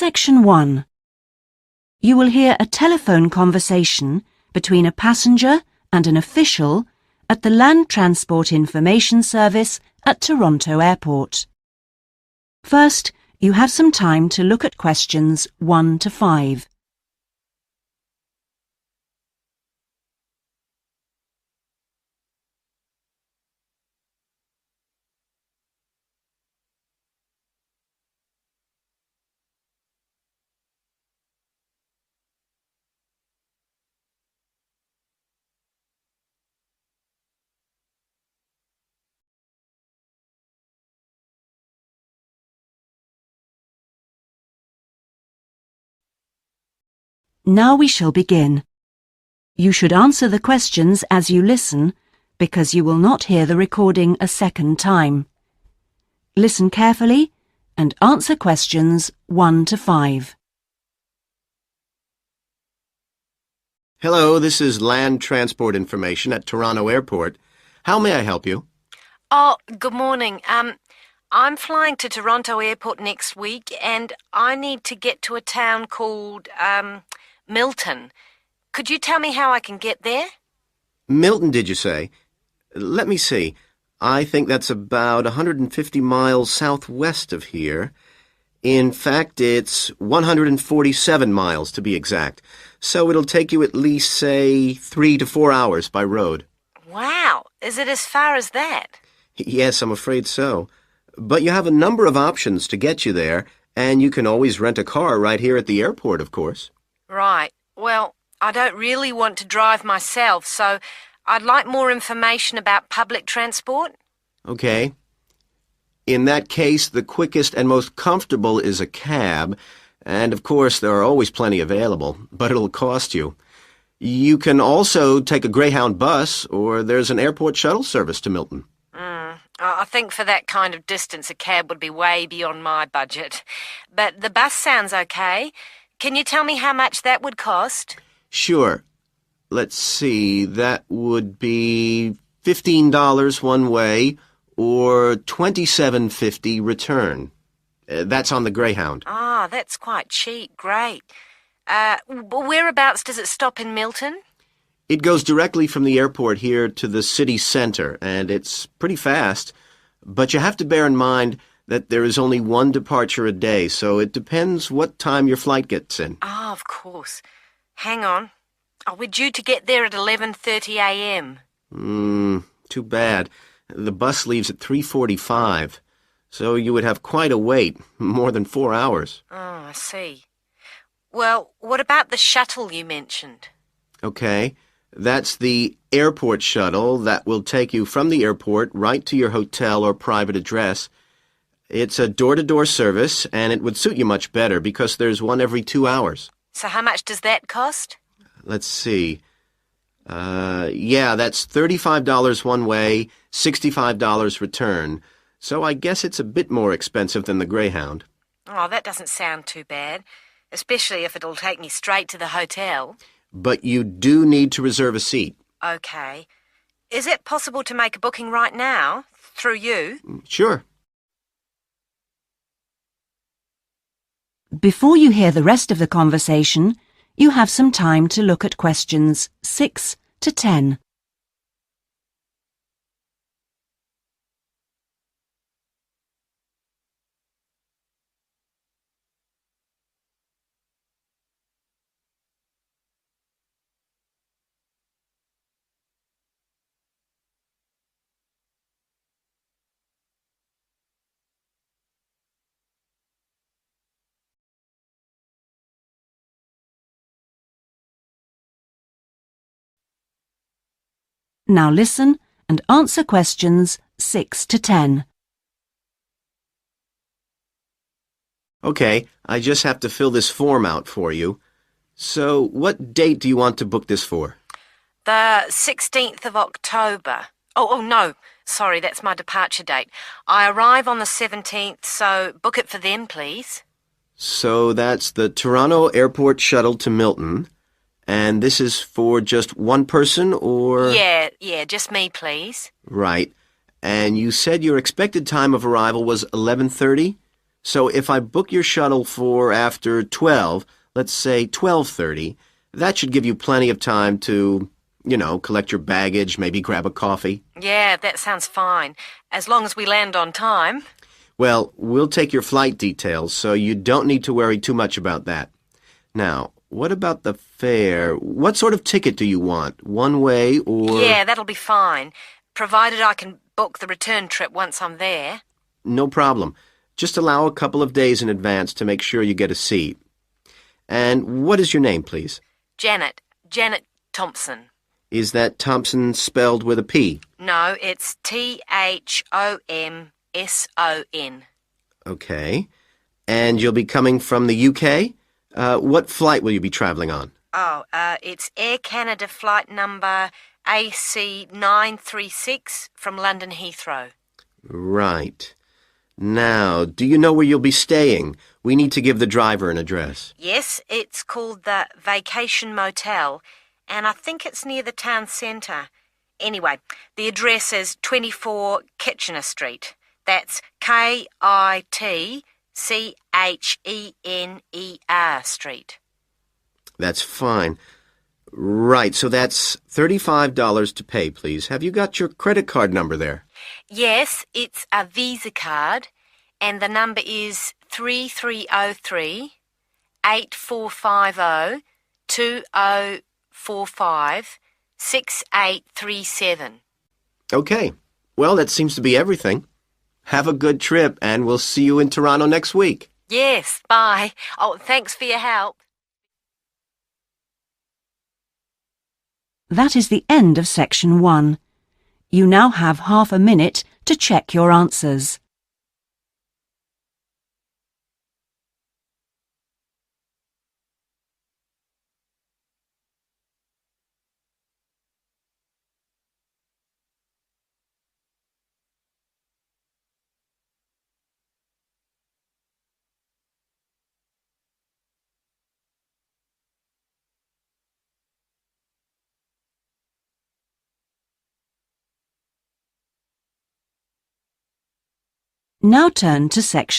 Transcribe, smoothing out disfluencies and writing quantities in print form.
Section 1. You will hear a telephone conversation between a passenger and an official at the Land Transport Information Service at Toronto Airport. First, you have some time to look at questions 1 to 5. Now we shall begin. You should answer the questions as you listen, because you will not hear the recording a second time. Listen carefully and answer questions 1 to 5. Hello, this is Land Transport Information at Toronto Airport. How may I help you? Oh, good morning. I'm flying to Toronto Airport next week and I need to get to a town called, Milton. Could you tell me how I can get there? Milton, did you say? Let me see. I think that's about 150 miles southwest of here. In fact, it's 147 miles to be exact. So it'll take you at least, say, 3 to 4 hours by road. Wow, is it as far as that? Yes, I'm afraid so. But you have a number of options to get you there, and you can always rent a car right here at the airport, of course. Right. Well, I don't really want to drive myself, so I'd like more information about public transport. Okay. In that case, the quickest and most comfortable is a cab, and of course there are always plenty available, but it'll cost you. You can also take a Greyhound bus, or there's an airport shuttle service to Milton. I think for that kind of distance a cab would be way beyond my budget. But the bus sounds okay. Can you tell me how much that would cost? Sure. Let's see, that would be $15 one way, or $27.50 return. That's on the Greyhound. Ah, that's quite cheap. Great. Whereabouts does it stop in Milton? It goes directly from the airport here to the city center, and it's pretty fast. But you have to bear in mind that there is only one departure a day, so it depends what time your flight gets in. Ah, of course. Hang on. Oh, we're due to get there at 11:30 a.m. Too bad. The bus leaves at 3:45, so you would have quite a wait, more than 4 hours. Oh, I see. Well, what about the shuttle you mentioned? Okay, that's the airport shuttle that will take you from the airport right to your hotel or private address. It's a door-to-door service, and it would suit you much better because there's one every 2 hours. So how much does that cost? Let's see. Yeah, that's $35 one way, $65 return. So I guess it's a bit more expensive than the Greyhound. Oh, that doesn't sound too bad, especially if it'll take me straight to the hotel. But you do need to reserve a seat. Okay. Is it possible to make a booking right now, through you? Sure. Before you hear the rest of the conversation, you have some time to look at questions 6 to 10. Now listen and answer questions 6 to 10. Okay, I just have to fill this form out for you. So, what date do you want to book this for? The 16th of October. Oh, no. Sorry, that's my departure date. I arrive on the 17th, so book it for them, please. So that's the Toronto Airport shuttle to Milton. And this is for just one person, or...? Yeah, just me, please. Right. And you said your expected time of arrival was 11:30? So if I book your shuttle for after 12, let's say 12:30, that should give you plenty of time to, collect your baggage, maybe grab a coffee. Yeah, that sounds fine. As long as we land on time. Well, we'll take your flight details, so you don't need to worry too much about that. Now, what about the fare? What sort of ticket do you want? One way or... Yeah, that'll be fine, provided I can book the return trip once I'm there. No problem. Just allow a couple of days in advance to make sure you get a seat. And what is your name, please? Janet Thomson. Is that Thomson spelled with a P? No, it's Thomson. Okay. And you'll be coming from the UK? What flight will you be traveling on? It's Air Canada flight number AC936 from London Heathrow. Right. Now, do you know where you'll be staying? We need to give the driver an address. Yes, it's called the Vacation Motel, and I think it's near the town centre. Anyway, the address is 24 Kitchener Street. That's Kitchener Street. That's fine. Right, so that's $35 to pay, please. Have you got your credit card number there? Yes, it's a Visa card, and the number is 3303 8450 2045 6837. Okay. Well, that seems to be everything. Have a good trip, and we'll see you in Toronto next week. Yes, bye. Oh, thanks for your help. That is the end of section 1. You now have half a minute to check your answers. Now turn to section